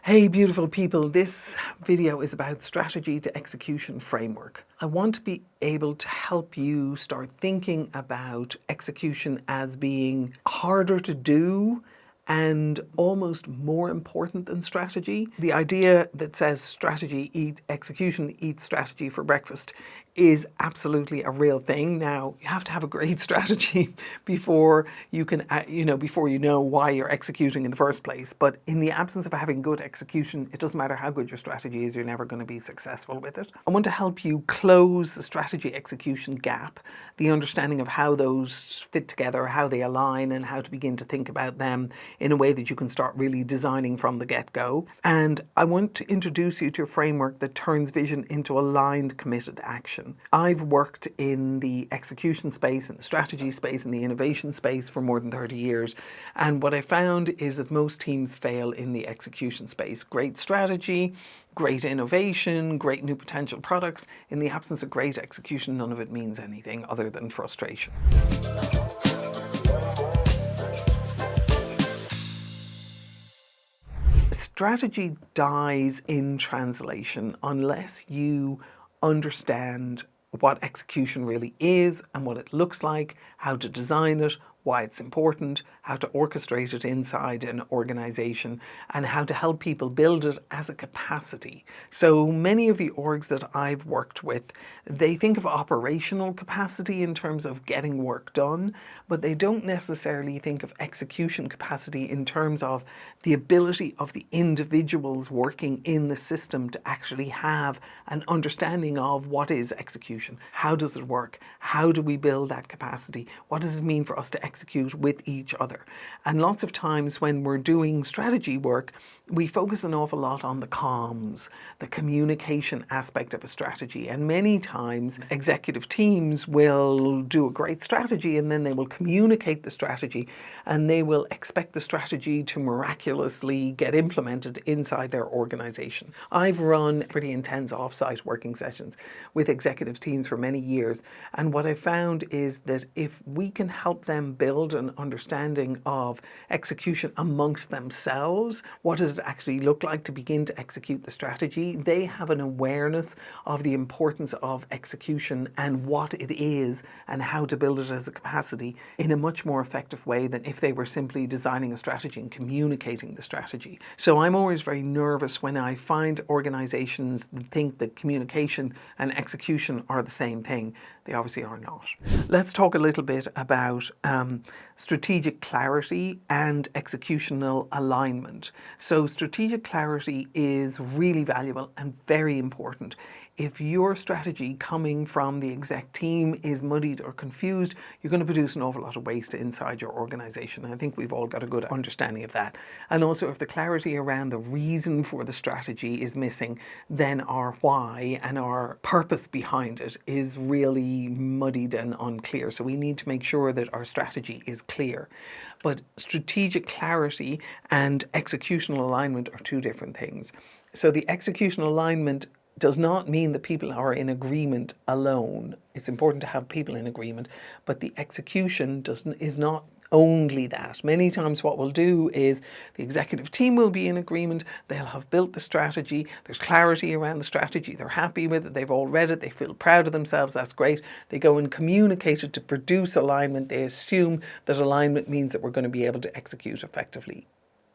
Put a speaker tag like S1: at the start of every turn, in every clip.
S1: Hey beautiful people, this video is about strategy to execution framework. I want to be able to help you start thinking about execution as being harder to do and almost more important than strategy. The idea that says strategy eats execution eats strategy for breakfast is absolutely a real thing. Now, you have to have a great strategy before you can, before you know why you're executing in the first place. But in the absence of having good execution, it doesn't matter how good your strategy is, you're never going to be successful with it. I want to help you close the strategy execution gap, the understanding of how those fit together, how they align, and how to begin to think about them in a way that you can start really designing from the get-go. And I want to introduce you to a framework that turns vision into aligned, committed action. I've worked in the execution space, in the strategy space, in the innovation space for more than 30 years. And what I found is that most teams fail in the execution space. Great strategy, great innovation, great new potential products. In the absence of great execution, none of it means anything other than frustration. Strategy dies in translation unless you understand what execution really is and what it looks like, how to design it, why it's important, how to orchestrate it inside an organization, and how to help people build it as a capacity. So many of the orgs that I've worked with, they think of operational capacity in terms of getting work done, but they don't necessarily think of execution capacity in terms of the ability of the individuals working in the system to actually have an understanding of what is execution. How does it work? How do we build that capacity? What does it mean for us to execute with each other? And lots of times when we're doing strategy work, we focus an awful lot on the comms, the communication aspect of a strategy. And many times executive teams will do a great strategy and then they will communicate the strategy and they will expect the strategy to miraculously get implemented inside their organization. I've run pretty intense offsite working sessions with executive teams for many years. And what I found is that if we can help them build an understanding of execution amongst themselves, what does it actually look like to begin to execute the strategy? They have an awareness of the importance of execution and what it is and how to build it as a capacity in a much more effective way than if they were simply designing a strategy and communicating the strategy. So I'm always very nervous when I find organizations that think that communication and execution are the same thing. They obviously are not. Let's talk a little bit about strategic clarity and executional alignment. So strategic clarity is really valuable and very important. If your strategy coming from the exec team is muddied or confused, you're going to produce an awful lot of waste inside your organization. And I think we've all got a good understanding of that. And also if the clarity around the reason for the strategy is missing, then our why and our purpose behind it is really muddied and unclear. So we need to make sure that our strategy is clear. But strategic clarity and executional alignment are two different things. So the executional alignment does not mean that people are in agreement alone. It's important to have people in agreement, but the execution is not only that. Many times what we'll do is the executive team will be in agreement, they'll have built the strategy, there's clarity around the strategy, they're happy with it, they've all read it, they feel proud of themselves, that's great. They go and communicate it to produce alignment, they assume that alignment means that we're going to be able to execute effectively.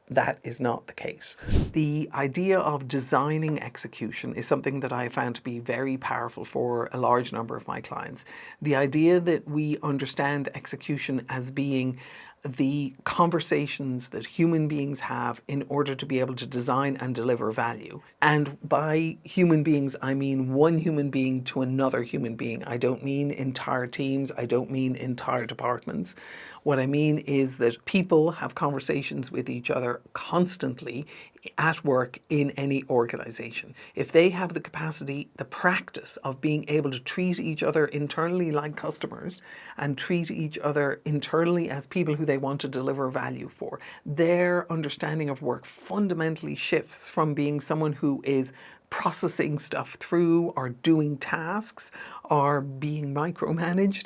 S1: That is not the case. The idea of designing execution is something that I found to be very powerful for a large number of my clients. The idea that we understand execution as being the conversations that human beings have in order to be able to design and deliver value. And by human beings, I mean one human being to another human being. I don't mean entire teams. I don't mean entire departments. What I mean is that people have conversations with each other constantly at work in any organization. If they have the capacity, the practice of being able to treat each other internally like customers and treat each other internally as people who they want to deliver value for, their understanding of work fundamentally shifts from being someone who is processing stuff through or doing tasks or being micromanaged,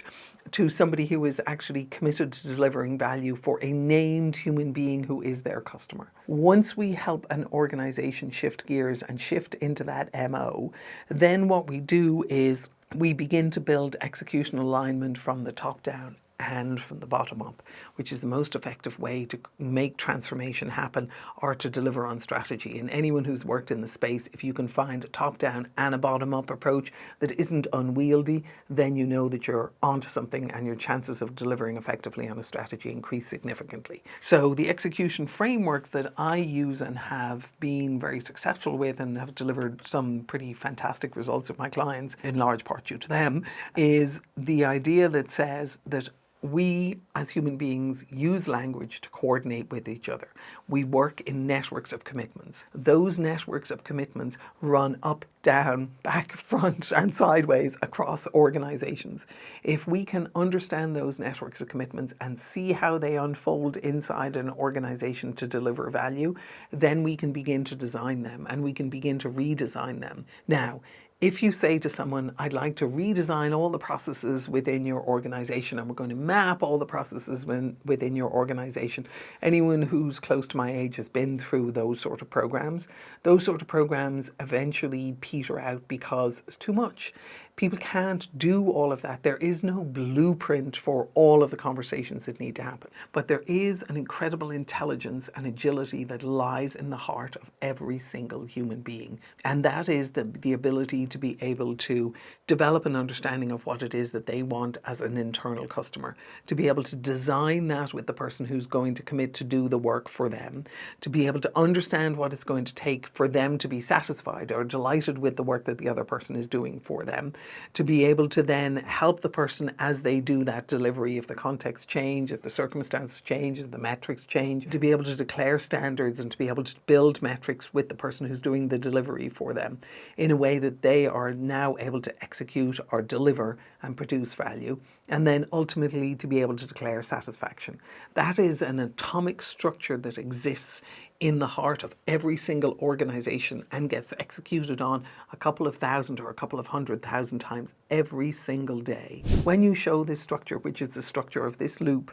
S1: to somebody who is actually committed to delivering value for a named human being who is their customer. Once we help an organization shift gears and shift into that MO, then what we do is we begin to build execution alignment from the top down and from the bottom up, which is the most effective way to make transformation happen or to deliver on strategy. And anyone who's worked in the space, if you can find a top-down and a bottom-up approach that isn't unwieldy, then you know that you're onto something and your chances of delivering effectively on a strategy increase significantly. So the execution framework that I use and have been very successful with and have delivered some pretty fantastic results with my clients, in large part due to them, is the idea that says that we as human beings use language to coordinate with each other. We work in networks of commitments. Those networks of commitments run up, down, back, front, and sideways across organizations. If we can understand those networks of commitments and see how they unfold inside an organization to deliver value, then we can begin to design them and we can begin to redesign them. Now, if you say to someone, I'd like to redesign all the processes within your organization and we're going to map all the processes within your organization, anyone who's close to my age has been through those sort of programs. Those sort of programs eventually peter out because it's too much. People can't do all of that. There is no blueprint for all of the conversations that need to happen. But there is an incredible intelligence and agility that lies in the heart of every single human being. And that is the ability to be able to develop an understanding of what it is that they want as an internal customer, to be able to design that with the person who's going to commit to do the work for them, to be able to understand what it's going to take for them to be satisfied or delighted with the work that the other person is doing for them, to be able to then help the person as they do that delivery, if the context change, if the circumstances change, if the metrics change, to be able to declare standards and to be able to build metrics with the person who's doing the delivery for them in a way that they are now able to execute or deliver and produce value, and then ultimately to be able to declare satisfaction. That is an atomic structure that exists in the heart of every single organization and gets executed on a couple of thousand or a couple of 100,000 times every single day. When you show this structure, which is the structure of this loop,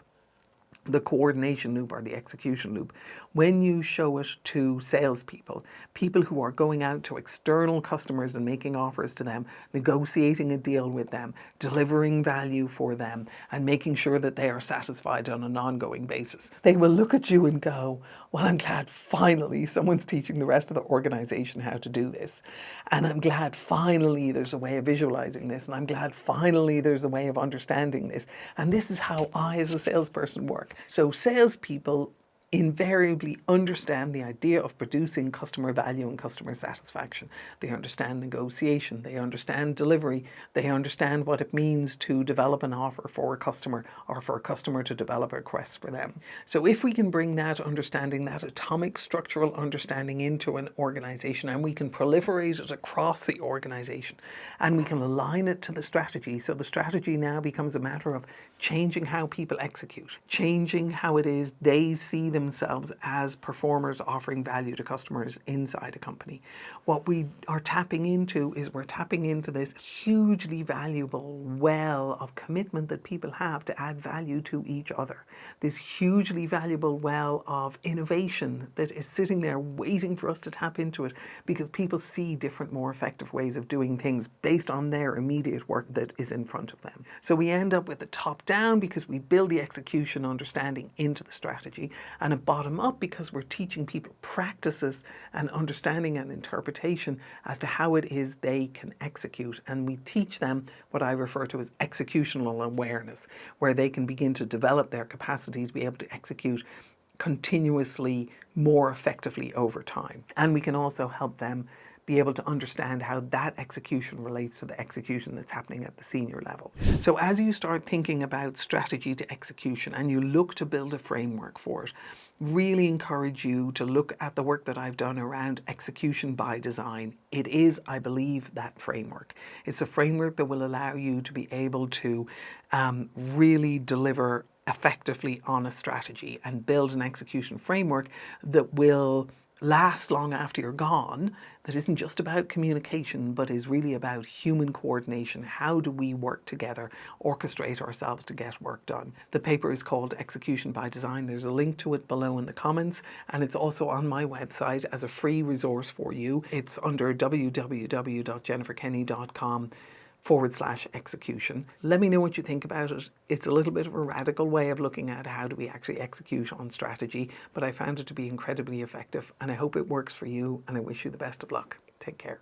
S1: the coordination loop or the execution loop, when you show it to salespeople, people who are going out to external customers and making offers to them, negotiating a deal with them, delivering value for them, and making sure that they are satisfied on an ongoing basis, they will look at you and go, well, I'm glad finally someone's teaching the rest of the organization how to do this. And I'm glad finally there's a way of visualizing this. And I'm glad finally there's a way of understanding this. And this is how I as a salesperson work. So salespeople invariably understand the idea of producing customer value and customer satisfaction. They understand negotiation, they understand delivery, they understand what it means to develop an offer for a customer or for a customer to develop a request for them. So if we can bring that understanding, that atomic structural understanding into an organization, and we can proliferate it across the organization, and we can align it to the strategy, so the strategy now becomes a matter of changing how people execute, changing how it is they see themselves as performers offering value to customers inside a company. What we are tapping into is we're tapping into this hugely valuable well of commitment that people have to add value to each other. This hugely valuable well of innovation that is sitting there waiting for us to tap into it, because people see different, more effective ways of doing things based on their immediate work that is in front of them. So we end up with the top down because we build the execution understanding into the strategy, and a bottom up because we're teaching people practices and understanding and interpretation as to how it is they can execute. And we teach them what I refer to as executional awareness, where they can begin to develop their capacity to be able to execute continuously more effectively over time. And we can also help them be able to understand how that execution relates to the execution that's happening at the senior levels. So as you start thinking about strategy to execution and you look to build a framework for it, really encourage you to look at the work that I've done around execution by design. It is, I believe, that framework. It's a framework that will allow you to be able to really deliver effectively on a strategy and build an execution framework that will last long after you're gone, that isn't just about communication, but is really about human coordination. How do we work together, orchestrate ourselves to get work done? The paper is called Execution by Design. There's a link to it below in the comments, and it's also on my website as a free resource for you. It's under www.jenniferkenny.com/execution. Let me know what you think about it. It's a little bit of a radical way of looking at how do we actually execute on strategy, but I found it to be incredibly effective, and I hope it works for you, and I wish you the best of luck. Take care.